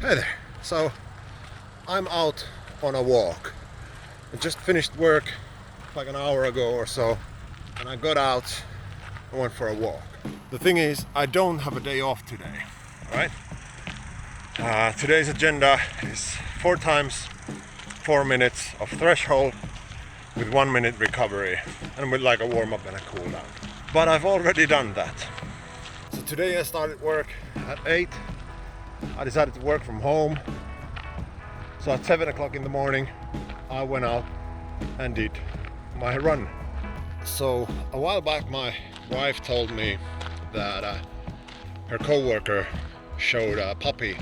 Hey there. So I'm out on a walk. I just finished work like an hour ago or so, and I got out and went for a walk. The thing is, I don't have a day off today, right? Today's agenda is 4 times 4 minutes of threshold with 1 minute recovery and with like a warm up and a cool down. But I've already done that. So today I started work at 8. I decided to work from home. So at 7 o'clock in the morning, I went out and did my run. So a while back, my wife told me that her co-worker showed a puppy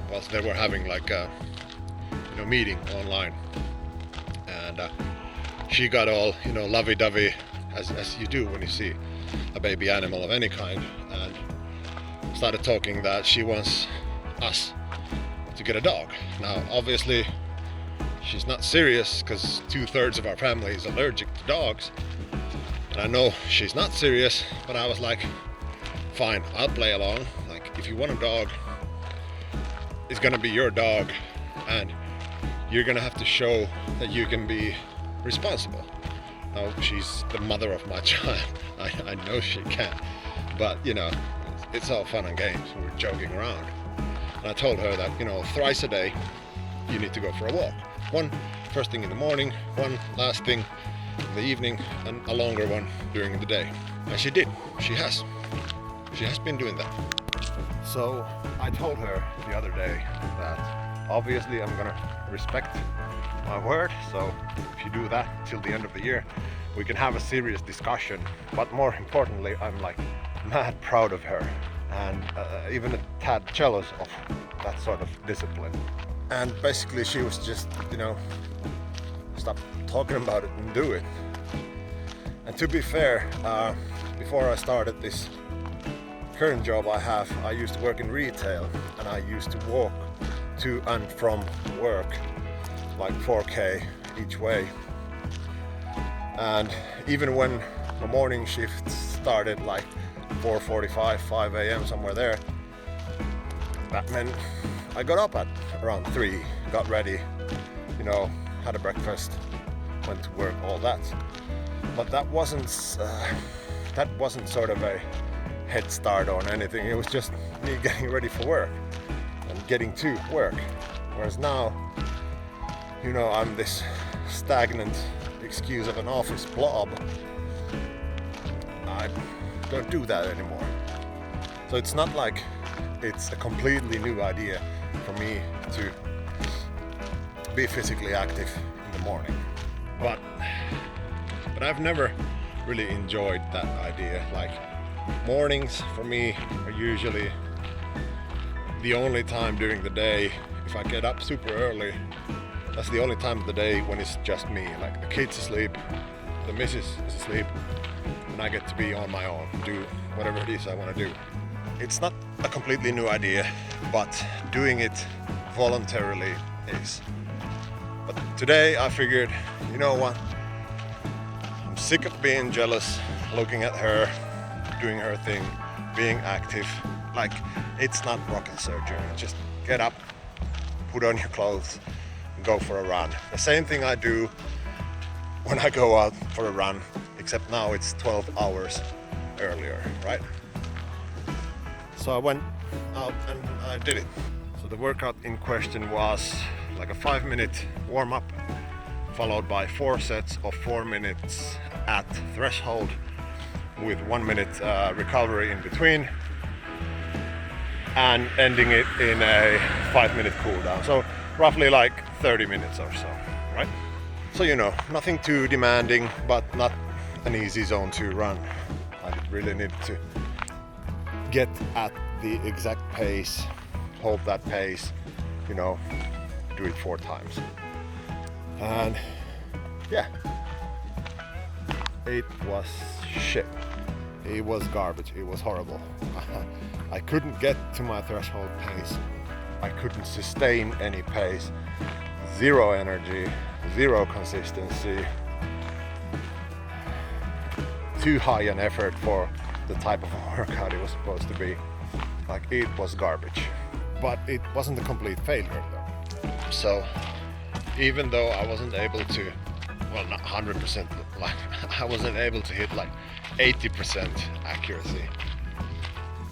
whilst they were having like a meeting online, and she got all lovey-dovey as you do when you see a baby animal of any kind, and started talking that she wants us to get a dog. Now obviously she's not serious because 2/3 of our family is allergic to dogs, and I know she's not serious, but I was like, fine, I'll play along. Like, if you want a dog, it's gonna be your dog, and you're gonna have to show that you can be responsible. Now she's the mother of my child. I know she can, but it's all fun and games. We're joking around. And I told her that, thrice a day you need to go for a walk. One first thing in the morning, one last thing in the evening, and a longer one during the day. And she did. She has been doing that. So I told her the other day that obviously I'm gonna respect my word. So if you do that till the end of the year, we can have a serious discussion. But more importantly, I'm like mad proud of her, and even a tad jealous of that sort of discipline. And basically she was just, stop talking about it and do it. And to be fair, before I started this current job I have, I used to work in retail, and I used to walk to and from work like 4K each way. And even when the morning shift started like 4:45, 5 a.m. somewhere there, that meant I got up at around 3, got ready, had a breakfast, went to work, all that. But that wasn't sort of a head start on anything. It was just me getting ready for work and getting to work. Whereas now, I'm this stagnant excuse of an office blob. I don't do that anymore. So it's not like it's a completely new idea for me to be physically active in the morning. But I've never really enjoyed that idea. Like, mornings for me are usually the only time during the day. If I get up super early, that's the only time of the day when it's just me. Like, the kids asleep, the missus is asleep, and I get to be on my own, do whatever it is I want to do. It's not a completely new idea, but doing it voluntarily is. But today I figured, you know what? I'm sick of being jealous, looking at her, doing her thing, being active. Like, it's not rocket surgery. Just get up, put on your clothes, and go for a run. The same thing I do when I go out for a run, except now it's 12 hours earlier, right? So I went out and I did it. So the workout in question was like a 5-minute warm-up, followed by 4 sets of 4 minutes at threshold with 1 minute recovery in between, and ending it in a 5-minute cool down. So roughly like 30 minutes or so, right? So nothing too demanding, but not an easy zone to run. I really need to get at the exact pace, hold that pace, do it 4 times. And yeah, it was shit. It was garbage. It was horrible. I couldn't get to my threshold pace. I couldn't sustain any pace. 0 energy, 0 consistency. Too high an effort for the type of workout it was supposed to be. Like, it was garbage. but it wasn't a complete failure though. So even though I wasn't able to, well, not 100%, like I wasn't able to hit like 80% accuracy,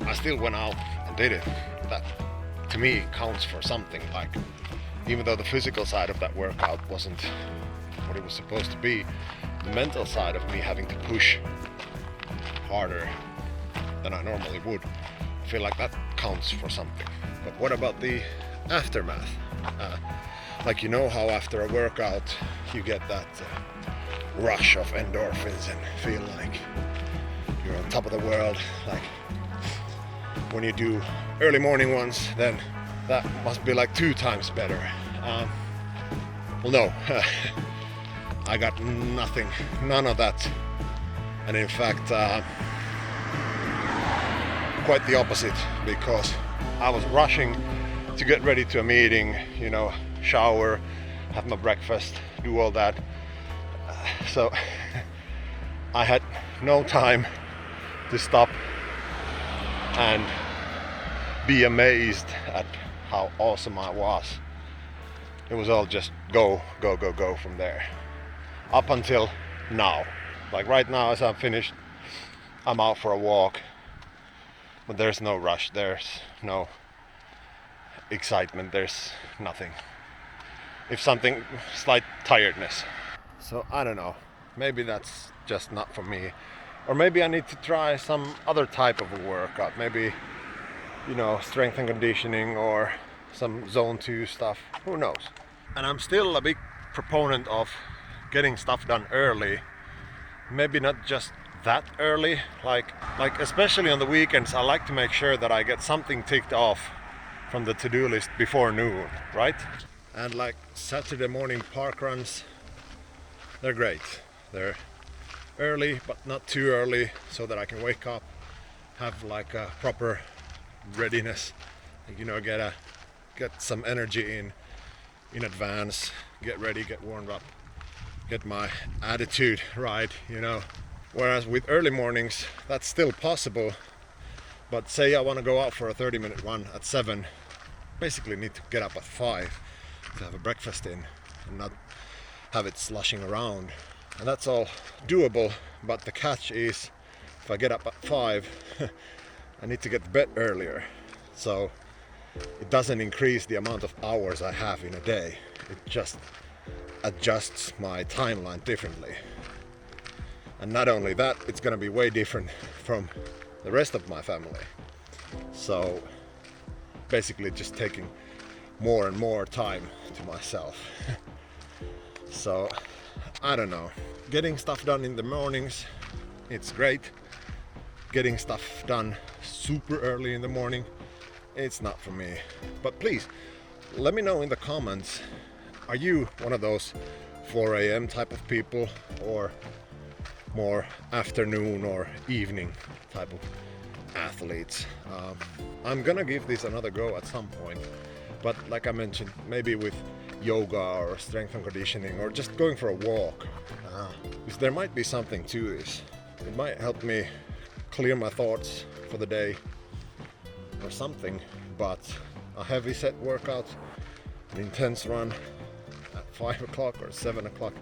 I still went out and did it. That to me counts for something. Like, even though the physical side of that workout wasn't what it was supposed to be, the mental side of me having to push harder than I normally would, I feel like that counts for something. But what about the aftermath? Like, you know how after a workout you get that rush of endorphins and feel like you're on top of the world. Like when you do early morning ones, then that must be like 2 times better. Well, no, I got nothing, none of that. And in fact, quite the opposite, because I was rushing to get ready to a meeting, you know, shower, have my breakfast, do all that. So I had no time to stop and be amazed at how awesome I was. It was all just go, go, go, go from there. Up until now. Like right now, as I'm finished, I'm out for a walk. But there's no rush, there's no excitement, there's nothing. If something, slight tiredness. So I don't know, maybe that's just not for me. Or maybe I need to try some other type of a workout. Maybe, you know, strength and conditioning or some zone 2 stuff, who knows. And I'm still a big proponent of getting stuff done early. Maybe not just that early, like especially on the weekends, I like to make sure that I get something ticked off from the to-do list before noon, right? And like Saturday morning parkruns, they're great. They're early but not too early, so that I can wake up, have like a proper readiness, you know, get some energy in advance, get ready, get warmed up, get my attitude right, you know. Whereas with early mornings, that's still possible. But say I want to go out for a 30-minute run at 7, basically need to get up at 5 to have a breakfast in and not have it sloshing around. And that's all doable, but the catch is if I get up at 5, I need to get to bed earlier. So it doesn't increase the amount of hours I have in a day. It just adjusts my timeline differently. And not only that, it's gonna be way different from the rest of my family. So basically just taking more and more time to myself. So I don't know. Getting stuff done in the mornings, it's great. Getting stuff done super early in the morning, it's not for me. But please, let me know in the comments, are you one of those 4 a.m. type of people, or more afternoon or evening type of athletes? I'm gonna give this another go at some point, but like I mentioned, maybe with yoga or strength and conditioning or just going for a walk, because there might be something to this. It might help me clear my thoughts for the day or something. But a heavy set workout, an intense run at 5 o'clock or 7 o'clock,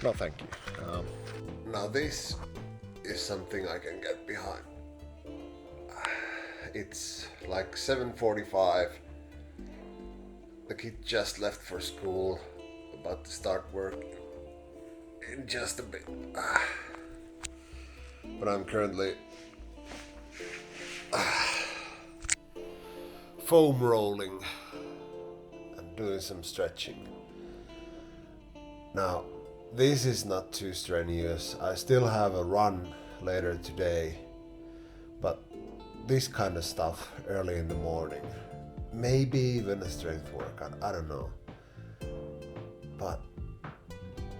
no thank you. Now this is something I can get behind. It's like 7:45. The kid just left for school, about to start work in just a bit. But I'm currently foam rolling and doing some stretching. Now, this is not too strenuous. I still have a run later today, but this kind of stuff early in the morning, maybe even a strength workout, I don't know. But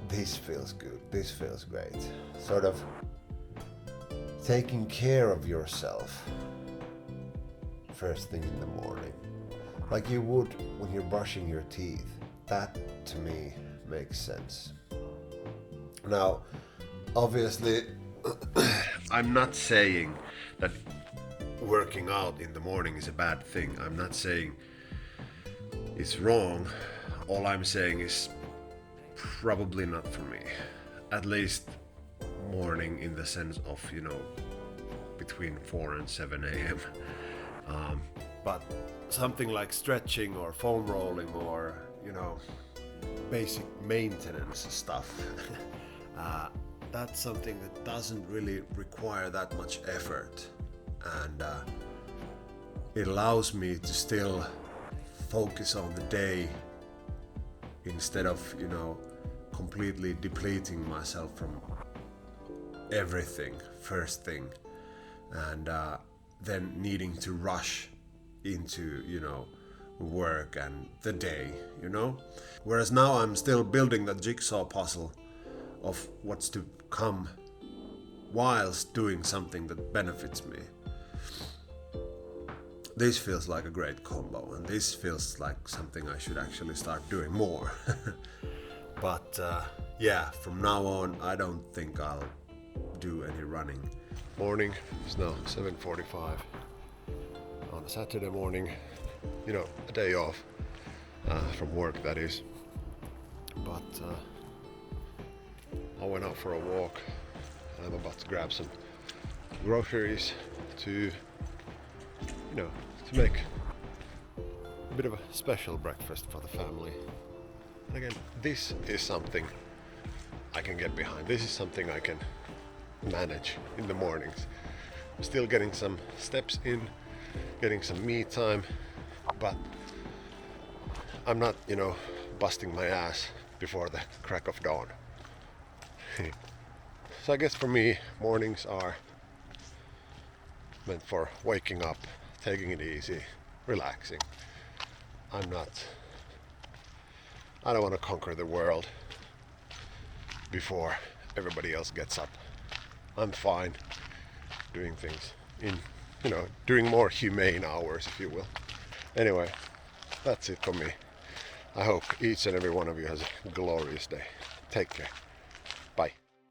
this feels good, this feels great. Sort of taking care of yourself first thing in the morning, like you would when you're brushing your teeth. That to me makes sense. Now, obviously, I'm not saying that working out in the morning is a bad thing. I'm not saying it's wrong. All I'm saying is probably not for me. At least morning in the sense of, between 4 and 7 a.m. But something like stretching or foam rolling or, basic maintenance stuff, that's something that doesn't really require that much effort. And it allows me to still focus on the day instead of, completely depleting myself from everything first thing, and then needing to rush into work and the day. Whereas now I'm still building the jigsaw puzzle of what's to come whilst doing something that benefits me. This feels like a great combo, and this feels like something I should actually start doing more. But from now on I don't think I'll do any running. Morning, it's now 7:45 on a Saturday morning, a day off from work, that is. But I went out for a walk and I'm about to grab some groceries to make a bit of a special breakfast for the family. And again, this is something I can get behind. This is something I can manage in the mornings. I'm still getting some steps in, getting some me time, but I'm not, busting my ass before the crack of dawn. So I guess for me, mornings are meant for waking up, taking it easy, relaxing. I don't want to conquer the world before everybody else gets up. I'm fine doing things in, during more humane hours, if you will. Anyway, that's it for me. I hope each and every one of you has a glorious day. Take care.